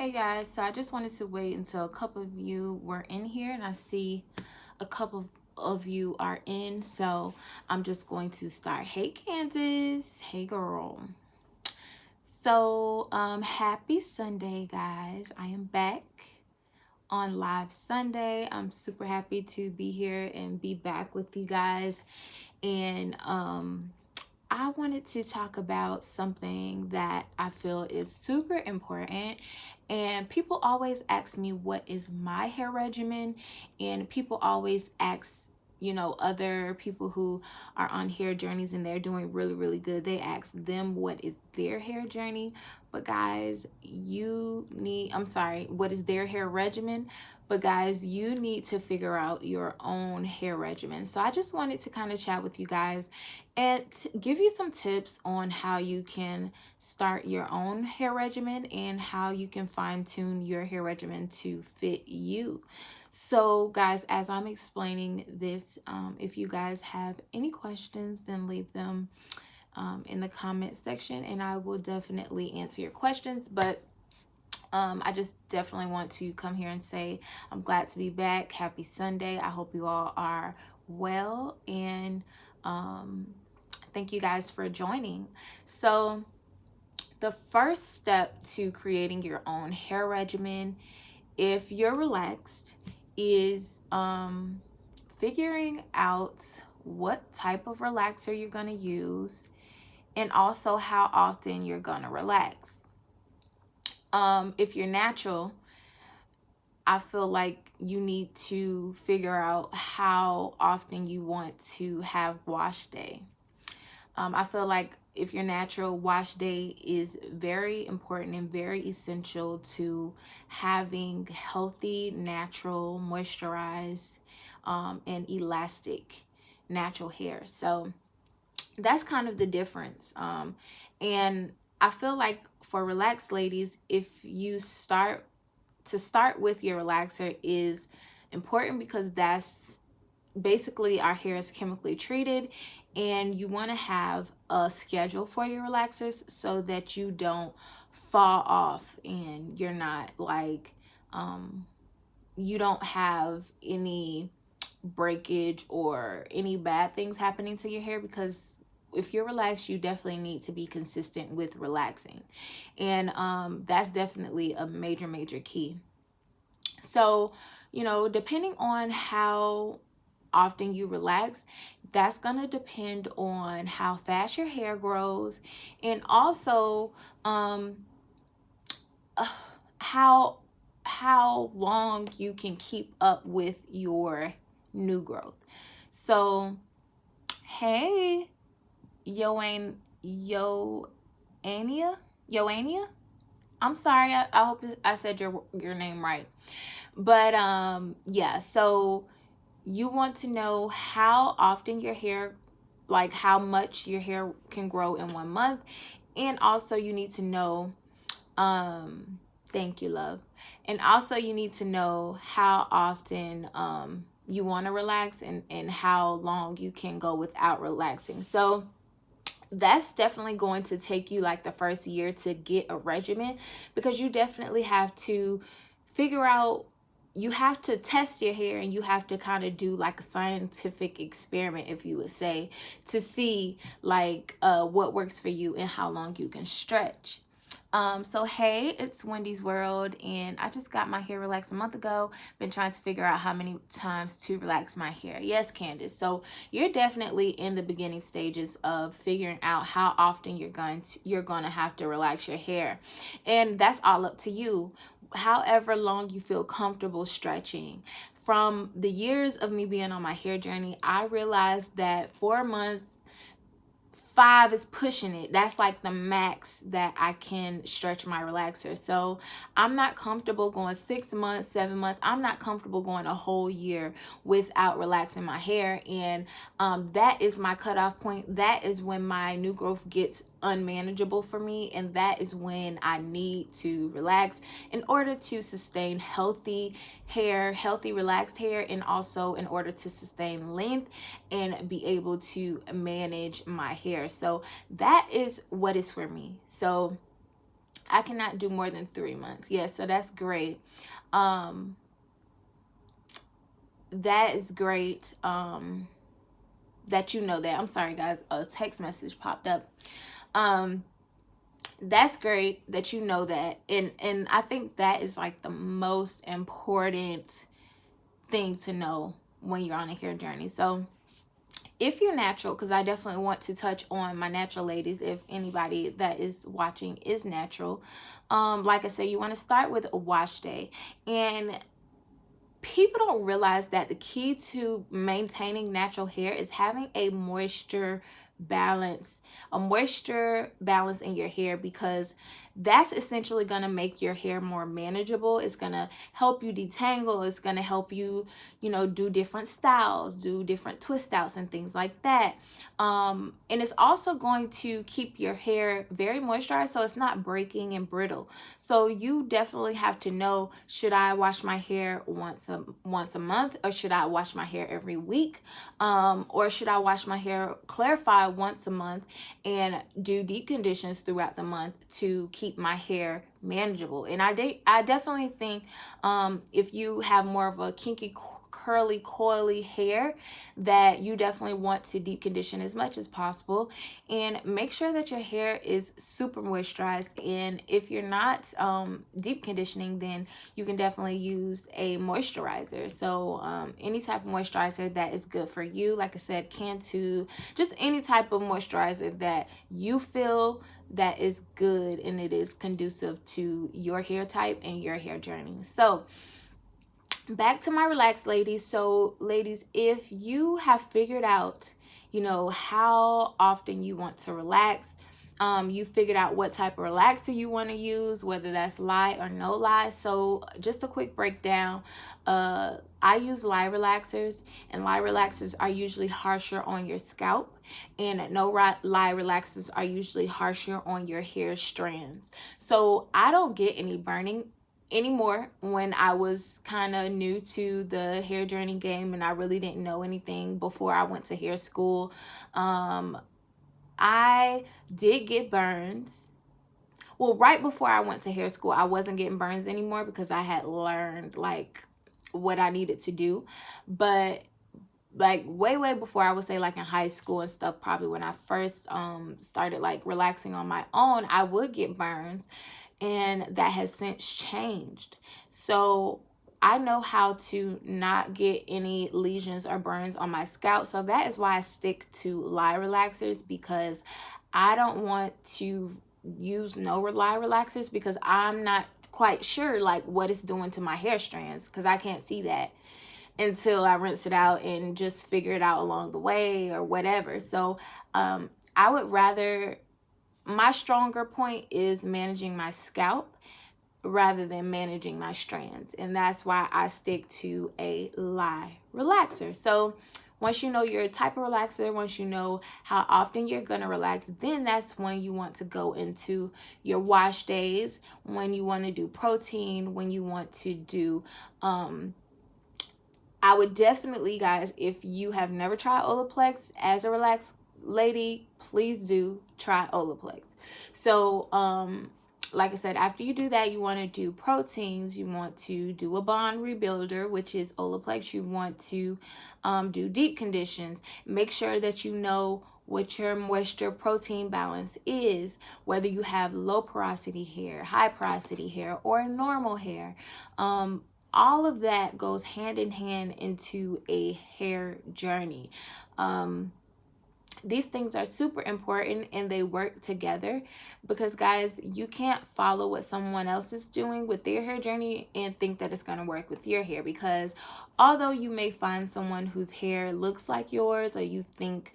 Hey guys, so I just wanted to wait until a couple of you were in here, and I see a couple of you are in, so I'm just going to start. Hey Candace, hey girl. So happy Sunday guys. I am back on live Sunday. I'm super happy to be here and be back with you guys. And I wanted to talk about something that I feel is super important. And people always ask me, what is my hair regimen? And people always ask, other people who are on hair journeys and they're doing really, really good. They ask them what is their hair journey. But guys, what is their hair regimen? But guys, you need to figure out your own hair regimen. So I just wanted to kind of chat with you guys and give you some tips on how you can start your own hair regimen and how you can fine tune your hair regimen to fit you. So guys, as I'm explaining this, if you guys have any questions, then leave them in the comment section and I will definitely answer your questions. But I just definitely want to come here and say I'm glad to be back. Happy Sunday. I hope you all are well, and thank you guys for joining. So the first step to creating your own hair regimen, if you're relaxed, is figuring out what type of relaxer you're going to use and also how often you're going to relax. If you're natural, I feel like you need to figure out how often you want to have wash day. I feel like if you're natural, wash day is very important and very essential to having healthy, natural, moisturized, and elastic natural hair. So that's kind of the difference. And I feel like for relaxed ladies, if you start with your relaxer is important because that's basically our hair is chemically treated, and you want to have a schedule for your relaxers so that you don't fall off and you're not like you don't have any breakage or any bad things happening to your hair, because if you're relaxed, you definitely need to be consistent with relaxing. And that's definitely a major key. So, depending on how often you relax, that's going to depend on how fast your hair grows, and also how long you can keep up with your new growth. So, hey, Yoania. I'm sorry. I hope I said your name right. But yeah, so you want to know how often your hair, like how much your hair can grow in 1 month, and also you need to know thank you, love. And also you need to know how often you want to relax and how long you can go without relaxing. So that's definitely going to take you like the first year to get a regimen, because you definitely have to figure out, you have to test your hair and you have to kind of do like a scientific experiment, if you would say, to see like what works for you and how long you can stretch. So hey, it's Wendy's World, and I just got my hair relaxed a month ago. Been trying to figure out how many times to relax my hair. Yes, Candace. So you're definitely in the beginning stages of figuring out how often you're going to have to relax your hair, and that's all up to you. However long you feel comfortable stretching. From the years of me being on my hair journey, I realized that 4 months, 5 is pushing it. That's like the max that I can stretch my relaxer. So I'm not comfortable going 6 months, 7 months. I'm not comfortable going a whole year without relaxing my hair. And that is my cutoff point. That is when my new growth gets unmanageable for me. And that is when I need to relax in order to sustain healthy hair, healthy relaxed hair, and also in order to sustain length and be able to manage my hair. So that is what is for me. So I cannot do more than 3 months. Yeah, so that's great. That is great. That you know that. I'm sorry guys, a text message popped up. That's great that you know that. And I think that is like the most important thing to know when you're on a hair journey. So if you're natural, because I definitely want to touch on my natural ladies, if anybody that is watching is natural, like I said, you want to start with a wash day. And people don't realize that the key to maintaining natural hair is having a moisture balance in your hair, because that's essentially going to make your hair more manageable. It's going to help you detangle. It's going to help you, do different styles, do different twist outs and things like that. And it's also going to keep your hair very moisturized, so it's not breaking and brittle. So you definitely have to know, should I wash my hair once a month, or should I wash my hair every week? Or should I wash my hair, clarify once a month, and do deep conditions throughout the month to keep my hair manageable? And I definitely think if you have more of a kinky, curly, coily hair, that you definitely want to deep condition as much as possible, and make sure that your hair is super moisturized. And if you're not deep conditioning, then you can definitely use a moisturizer. So any type of moisturizer that is good for you, like I said, Cantu, just any type of moisturizer that you feel that is good and it is conducive to your hair type and your hair journey. So back to my relaxed ladies. So ladies, if you have figured out, how often you want to relax, you figured out what type of relaxer you want to use, whether that's lye or no lye. So just a quick breakdown. I use lye relaxers, and lye relaxers are usually harsher on your scalp, and no lye relaxers are usually harsher on your hair strands. So I don't get any burning anymore. When I was kind of new to the hair journey game and I really didn't know anything before I went to hair school, I did get burns. Well, right before I went to hair school, I wasn't getting burns anymore because I had learned like what I needed to do. But like way before, I would say like in high school and stuff, probably when I first started like relaxing on my own, I would get burns. And that has since changed. So I know how to not get any lesions or burns on my scalp. So that is why I stick to lye relaxers, because I don't want to use no lye relaxers, because I'm not quite sure like what it's doing to my hair strands, because I can't see that until I rinse it out and just figure it out along the way or whatever. So I would rather, my stronger point is managing my scalp rather than managing my strands. And that's why I stick to a lye relaxer. So once you know your type of relaxer, once you know how often you're going to relax, then that's when you want to go into your wash days, when you want to do protein, when you want to do, I would definitely, guys, if you have never tried Olaplex as a relaxed lady, please do try Olaplex. So like I said, after you do that, you want to do proteins. You want to do a bond rebuilder, which is Olaplex. You want to do deep conditions. Make sure that you know what your moisture protein balance is, whether you have low porosity hair, high porosity hair, or normal hair. All of that goes hand in hand into a hair journey. These things are super important and they work together, because guys, you can't follow what someone else is doing with their hair journey and think that it's going to work with your hair, because although you may find someone whose hair looks like yours, or you think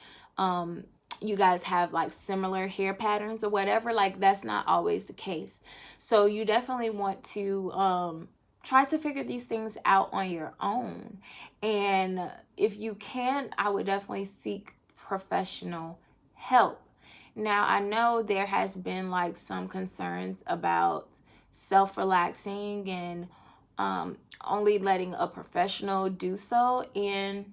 you guys have like similar hair patterns or whatever, like that's not always the case. So you definitely want to try to figure these things out on your own. And if you can, I would definitely seek professional help. Now, I know there has been like some concerns about self-relaxing and only letting a professional do so. And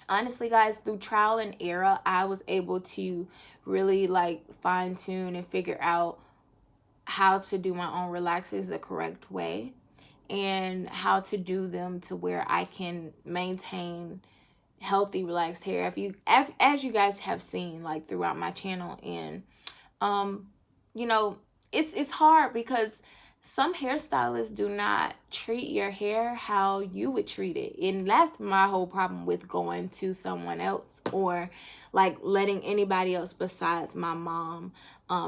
honestly, guys, through trial and error, I was able to really like fine tune and figure out how to do my own relaxers the correct way, and how to do them to where I can maintain healthy relaxed hair. As you guys have seen like throughout my channel. And you know, it's hard because some hairstylists do not treat your hair how you would treat it. And that's my whole problem with going to someone else, or like letting anybody else besides my mom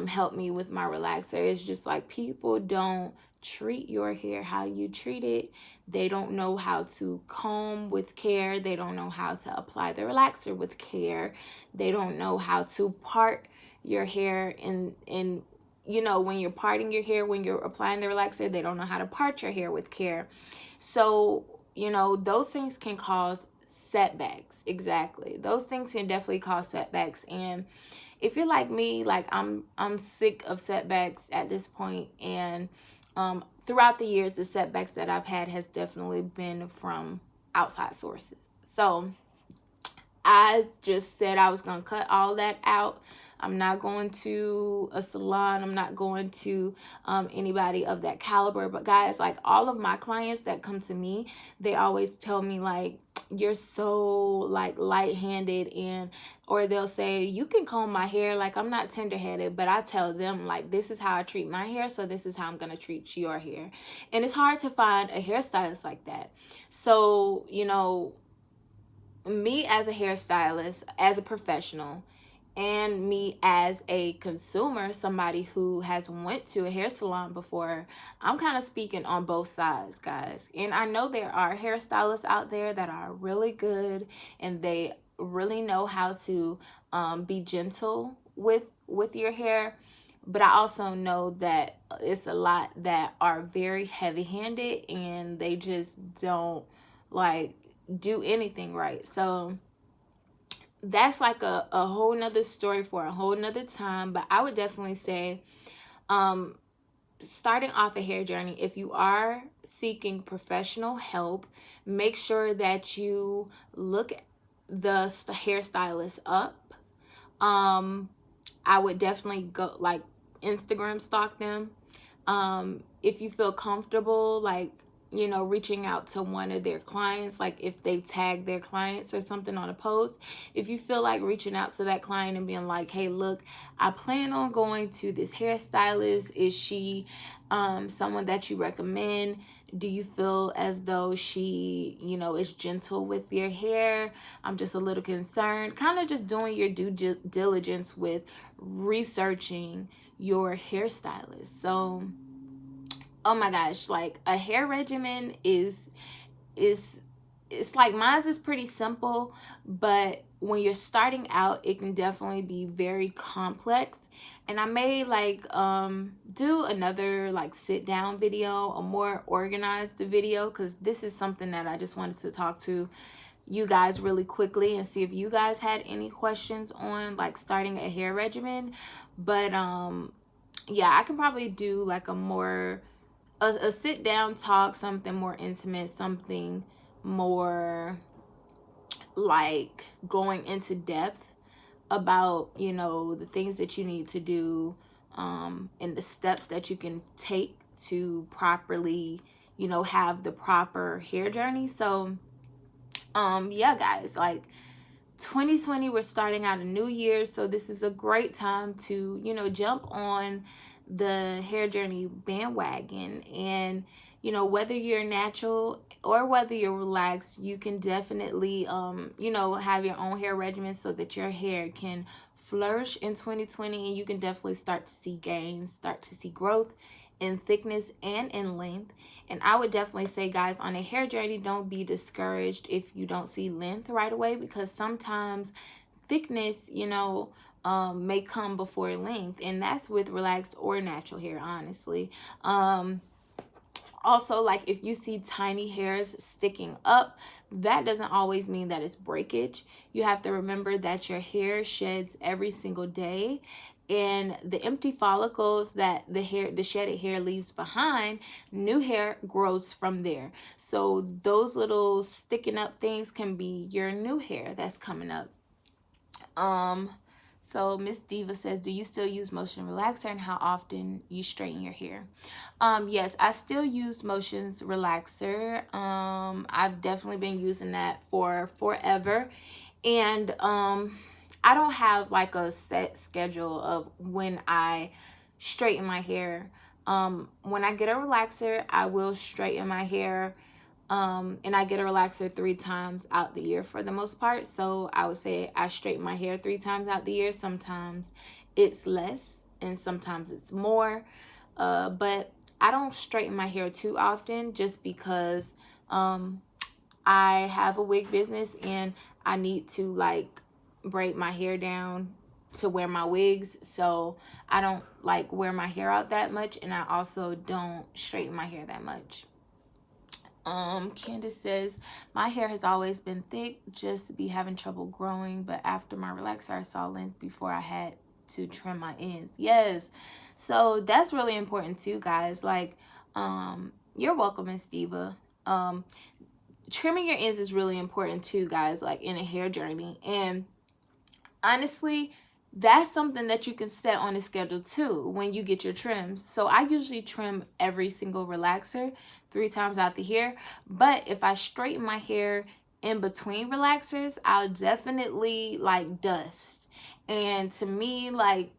help me with my relaxer. It's just like, people don't treat your hair how you treat it. They don't know how to comb with care. They don't know how to apply the relaxer with care. They don't know how to part your hair in you know, when you're parting your hair, when you're applying the relaxer, they don't know how to part your hair with care. So, you know, those things can cause setbacks. Exactly. Those things can definitely cause setbacks. And if you're like me, like I'm sick of setbacks at this point. And throughout the years, the setbacks that I've had has definitely been from outside sources. So I just said I was going to cut all that out. I'm not going to a salon. I'm not going to anybody of that caliber. But guys, like all of my clients that come to me, they always tell me like, you're so like light-handed, and or they'll say, you can comb my hair. Like, I'm not tender-headed, but I tell them like, this is how I treat my hair, so this is how I'm going to treat your hair. And it's hard to find a hairstylist like that. So, you know, me as a hairstylist, as a professional, and me as a consumer, somebody who has went to a hair salon before, I'm kind of speaking on both sides, guys. And I know there are hairstylists out there that are really good, and they really know how to be gentle with your hair. But I also know that it's a lot that are very heavy-handed, and they just don't like do anything right. So that's like a whole nother story for a whole nother time. But I would definitely say starting off a hair journey, if you are seeking professional help, make sure that you look the hairstylist up. I would definitely go like Instagram stalk them. If you feel comfortable, like, you know, reaching out to one of their clients, like if they tag their clients or something on a post, if you feel like reaching out to that client and being like, hey, look, I plan on going to this hairstylist. Is she someone that you recommend? Do you feel as though she, you know, is gentle with your hair? I'm just a little concerned. Kind of just doing your due diligence with researching your hairstylist. So oh my gosh, like a hair regimen is it's like, mine's is pretty simple, but when you're starting out, it can definitely be very complex. And I may like do another like sit down video, a more organized video, because this is something that I just wanted to talk to you guys really quickly and see if you guys had any questions on like starting a hair regimen. But yeah, I can probably do like a more a sit down talk, something more intimate, something more like going into depth about, you know, the things that you need to do and the steps that you can take to properly, you know, have the proper hair journey. So yeah, guys, like 2020, we're starting out a new year, so this is a great time to, you know, jump on the hair journey bandwagon. And, you know, whether you're natural or whether you're relaxed, you can definitely you know, have your own hair regimen so that your hair can flourish in 2020, and you can definitely start to see gains, start to see growth in thickness and in length. And I would definitely say, guys, on a hair journey, don't be discouraged if you don't see length right away, because sometimes thickness, you know, may come before length, and that's with relaxed or natural hair, honestly. Also, like if you see tiny hairs sticking up, that doesn't always mean that it's breakage. You have to remember that your hair sheds every single day, and the empty follicles that the shedded hair leaves behind, new hair grows from there. So those little sticking up things can be your new hair that's coming up. So Miss Diva says, do you still use motion relaxer, and how often you straighten your hair? Yes, I still use motions relaxer. I've definitely been using that for forever. And I don't have like a set schedule of when I straighten my hair. When I get a relaxer, I will straighten my hair. And I get a relaxer 3 times out the year for the most part. So I would say I straighten my hair 3 times out the year. Sometimes it's less and sometimes it's more. But I don't straighten my hair too often, just because I have a wig business and I need to like braid my hair down to wear my wigs. So I don't like wear my hair out that much, and I also don't straighten my hair that much. Candace says, my hair has always been thick, just be having trouble growing, but after my relaxer I saw length before I had to trim my ends. Yes, so that's really important too, guys. Like, you're welcome, Miss Diva. Trimming your ends is really important too, guys, like in a hair journey. And honestly, that's something that you can set on a schedule too when you get your trims. So I usually trim every single relaxer 3 times out the year. But if I straighten my hair in between relaxers, I'll definitely like dust. And to me, like,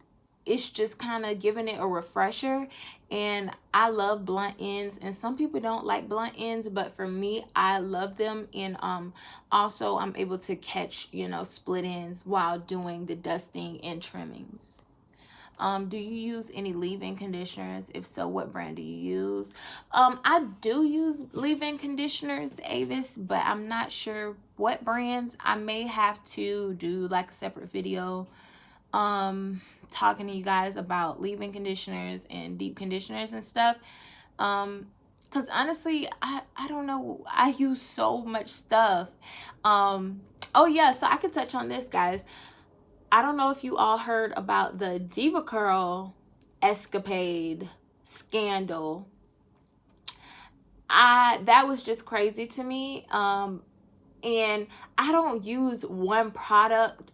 it's just kind of giving it a refresher. And I love blunt ends, and some people don't like blunt ends, but for me, I love them. And also I'm able to catch, you know, split ends while doing the dusting and trimmings. Do you use any leave-in conditioners? If so, what brand do you use? I do use leave-in conditioners, Avis, but I'm not sure what brands. I may have to do like a separate video talking to you guys about leave-in conditioners and deep conditioners and stuff. Because honestly, I don't know. I use so much stuff. Oh yeah, so I could touch on this, guys. I don't know if you all heard about the Diva Curl escapade scandal. That was just crazy to me. And I don't use one product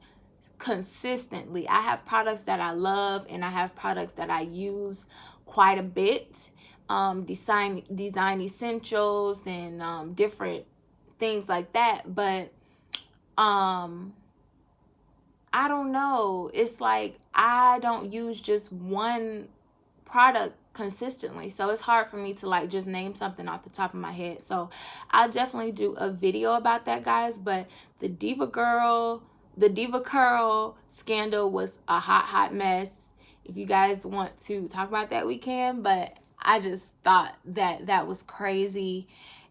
consistently. I have products that I love, and I have products that I use quite a bit. Design essentials and different things like that. But I don't know. It's like I don't use just one product consistently, so it's hard for me to like just name something off the top of my head. So I'll definitely do a video about that, guys. But the Diva Curl scandal was a hot mess. If you guys want to talk about that, we can, but I just thought that that was crazy.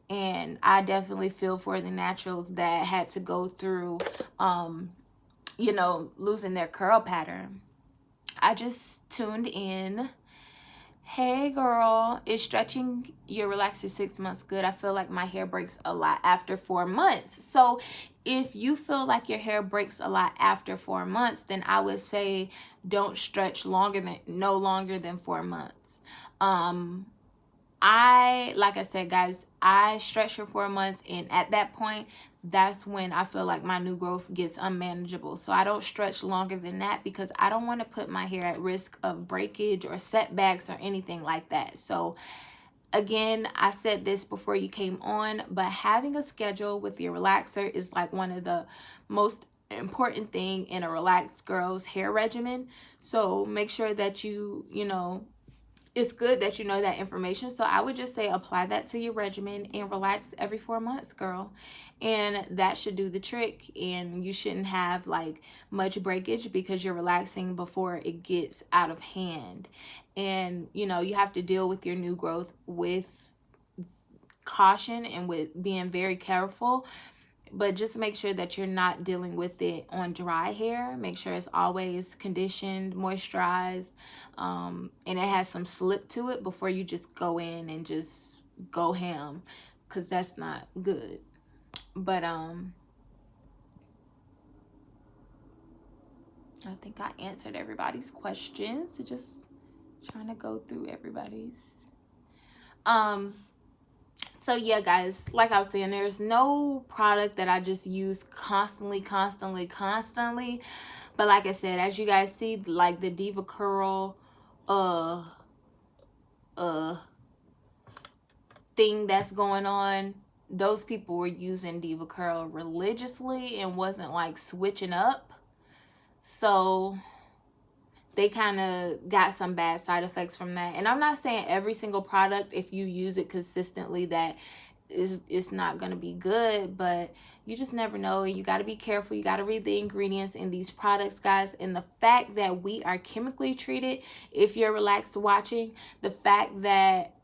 And I definitely feel for the naturals that had to go through you know, losing their curl pattern. I just tuned in. Hey girl, is stretching your relaxer 6 months good? I feel like my hair breaks a lot after 4 months. So if you feel like your hair breaks a lot after 4 months, then I would say don't stretch no longer than 4 months. Like I said, guys, I stretch for 4 months, and at that point, that's when I feel like my new growth gets unmanageable. So I don't stretch longer than that because I don't want to put my hair at risk of breakage or setbacks or anything like that. So again, I said this before you came on, but having a schedule with your relaxer is like one of the most important thing in a relaxed girl's hair regimen. So make sure that you know, it's good that you know that information. So I would just say apply that to your regimen and relax every 4 months, girl. And that should do the trick. And you shouldn't have like much breakage because you're relaxing before it gets out of hand. And, you know, you have to deal with your new growth with caution and with being very careful. But just make sure that you're not dealing with it on dry hair. Make sure it's always conditioned, moisturized, and it has some slip to it before you just go in and just go ham, because that's not good. But I think I answered everybody's questions. Just trying to go through everybody's. So yeah, guys, like I was saying, there's no product that I just use constantly. But like I said, as you guys see, like the Diva Curl thing that's going on, those people were using Diva Curl religiously and wasn't like switching up. So they kind of got some bad side effects from that. And I'm not saying every single product, if you use it consistently, that it's not going to be good, but you just never know. You got to be careful. You got to read the ingredients in these products, guys. And the fact that we are chemically treated, if you're relaxed watching, the fact that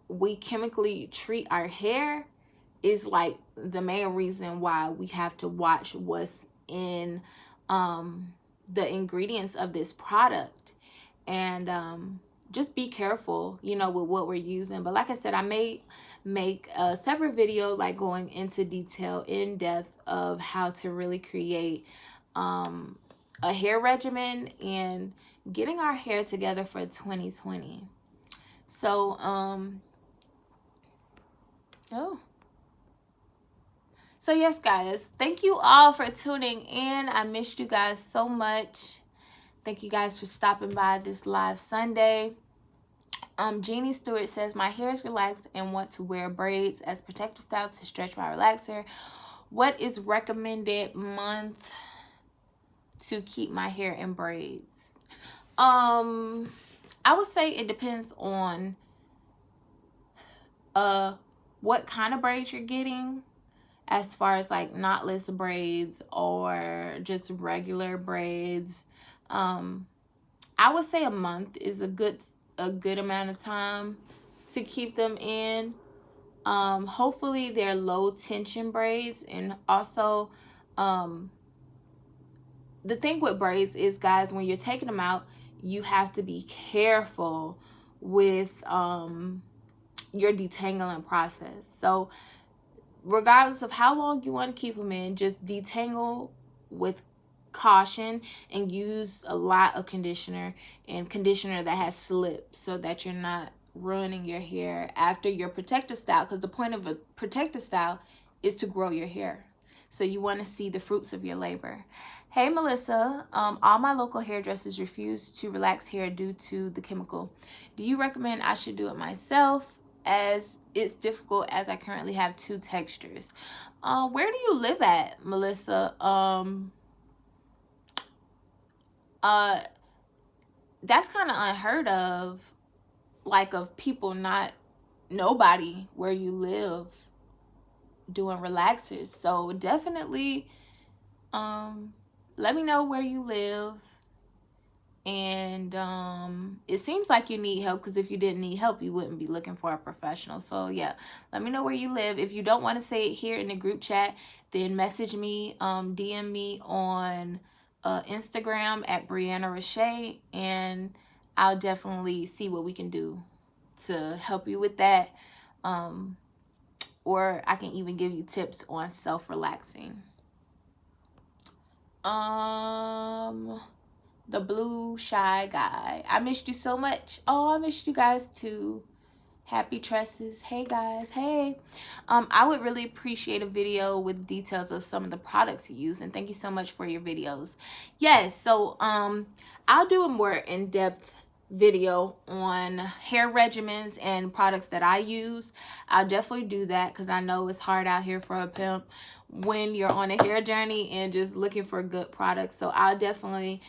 we chemically treat our hair is like the main reason why we have to watch what's in the ingredients of this product. And just be careful, you know, with what we're using. But like I said, I may make a separate video like going into detail, in depth, of how to really create a hair regimen and getting our hair together for 2020. So so yes, guys, thank you all for tuning in. I missed you guys so much. Thank you guys for stopping by this live Sunday. Jeannie Stewart says, my hair is relaxed and want to wear braids as protective style to stretch my relaxed hair. What is recommended month to keep my hair in braids? I would say it depends on what kind of braids you're getting, as far as like knotless braids or just regular braids. I would say a month is a good amount of time to keep them in. Hopefully they're low tension braids. And also the thing with braids is, guys, when you're taking them out, you have to be careful with your detangling process. So regardless of how long you want to keep them in, just detangle with caution and use a lot of conditioner, and conditioner that has slip, so that you're not ruining your hair after your protective style, because the point of a protective style is to grow your hair. So you want to see the fruits of your labor. Hey Melissa, all my local hairdressers refuse to relax hair due to the chemical. Do you recommend I should do it myself, as it's difficult as I currently have 2 textures? Where do you live at, Melissa? That's kind of unheard of, like, of people nobody where you live doing relaxers. So definitely let me know where you live. And it seems like you need help, because if you didn't need help, you wouldn't be looking for a professional. So yeah, let me know where you live. If you don't want to say it here in the group chat, then message me, DM me on Instagram at Brianna Roche, and I'll definitely see what we can do to help you with that. Or I can even give you tips on self-relaxing. The blue shy guy, I missed you so much. Oh, I missed you guys too. Happy tresses. Hey guys. Hey, I would really appreciate a video with details of some of the products you use, and thank you so much for your videos. Yes, so I'll do a more in-depth video on hair regimens and products that I use. I'll definitely do that, because I know it's hard out here for a pimp when you're on a hair journey and just looking for good products. So I'll definitely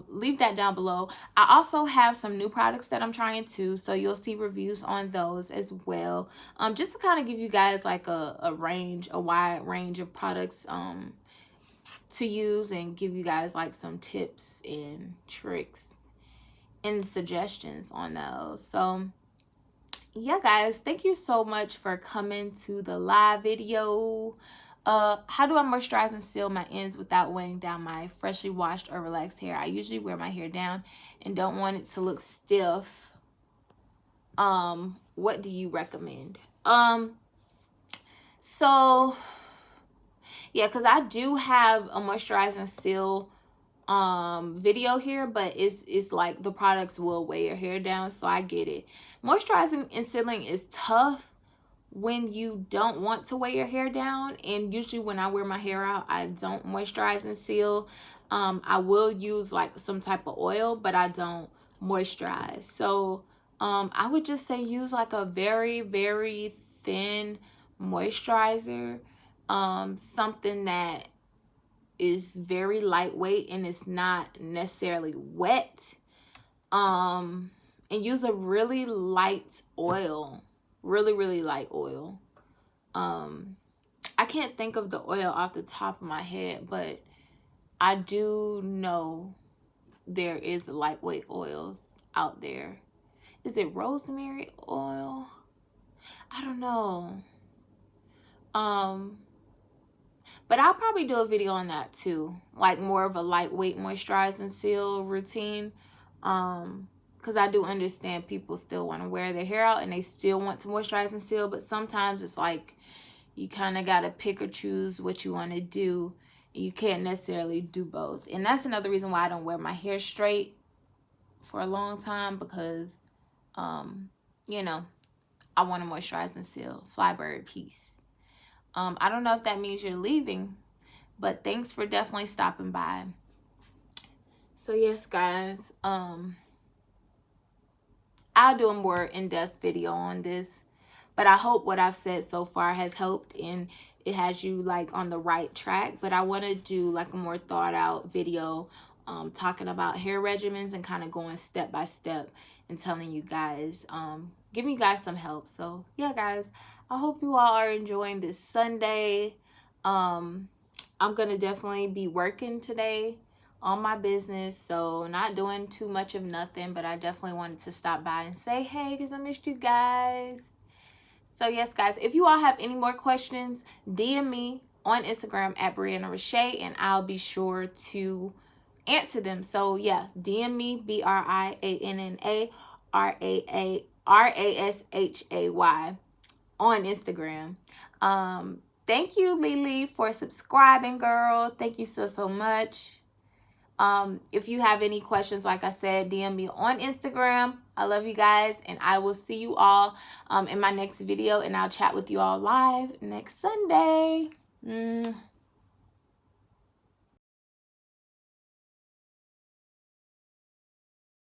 leave that down below. I also have some new products that I'm trying to, so you'll see reviews on those as well, just to kind of give you guys like a wide range of products to use, and give you guys like some tips and tricks and suggestions on those. So yeah, guys, thank you so much for coming to the live video. How do I moisturize and seal my ends without weighing down my freshly washed or relaxed hair? I usually wear my hair down and don't want it to look stiff. What do you recommend? So yeah, because I do have a moisturize and seal video here, but it's like the products will weigh your hair down, so I get it. Moisturizing and sealing is tough when you don't want to weigh your hair down, and usually when I wear my hair out, I don't moisturize and seal. I will use like some type of oil, but I don't moisturize. So I would just say use like a very, very thin moisturizer, something that is very lightweight and it's not necessarily wet. And use a really light oil, really light oil. I can't think of the oil off the top of my head, but I do know there is lightweight oils out there. Is it rosemary oil? I don't know. But I'll probably do a video on that too, like more of a lightweight moisturize and seal routine. Because I do understand people still want to wear their hair out and they still want to moisturize and seal, but sometimes it's like you kind of got to pick or choose what you want to do. You can't necessarily do both. And that's another reason why I don't wear my hair straight for a long time, because you know, I want to moisturize and seal. Flybird, peace. I don't know if that means you're leaving, but thanks for definitely stopping by. So yes, guys, I'll do a more in-depth video on this, but I hope what I've said so far has helped and it has you like on the right track. But I want to do like a more thought out video talking about hair regimens and kind of going step by step and telling you guys, giving you guys some help. So yeah, guys, I hope you all are enjoying this Sunday. I'm gonna definitely be working today on my business, so not doing too much of nothing, but I definitely wanted to stop by and say hey because I missed you guys. So yes, guys, if you all have any more questions, DM me on Instagram at Brianna Rashay and I'll be sure to answer them. So yeah, DM me, BriannaRashay on Instagram. Thank you, Lily, for subscribing, girl. Thank you so much. If you have any questions, like I said, DM me on Instagram. I love you guys, and I will see you all in my next video, and I'll chat with you all live next Sunday.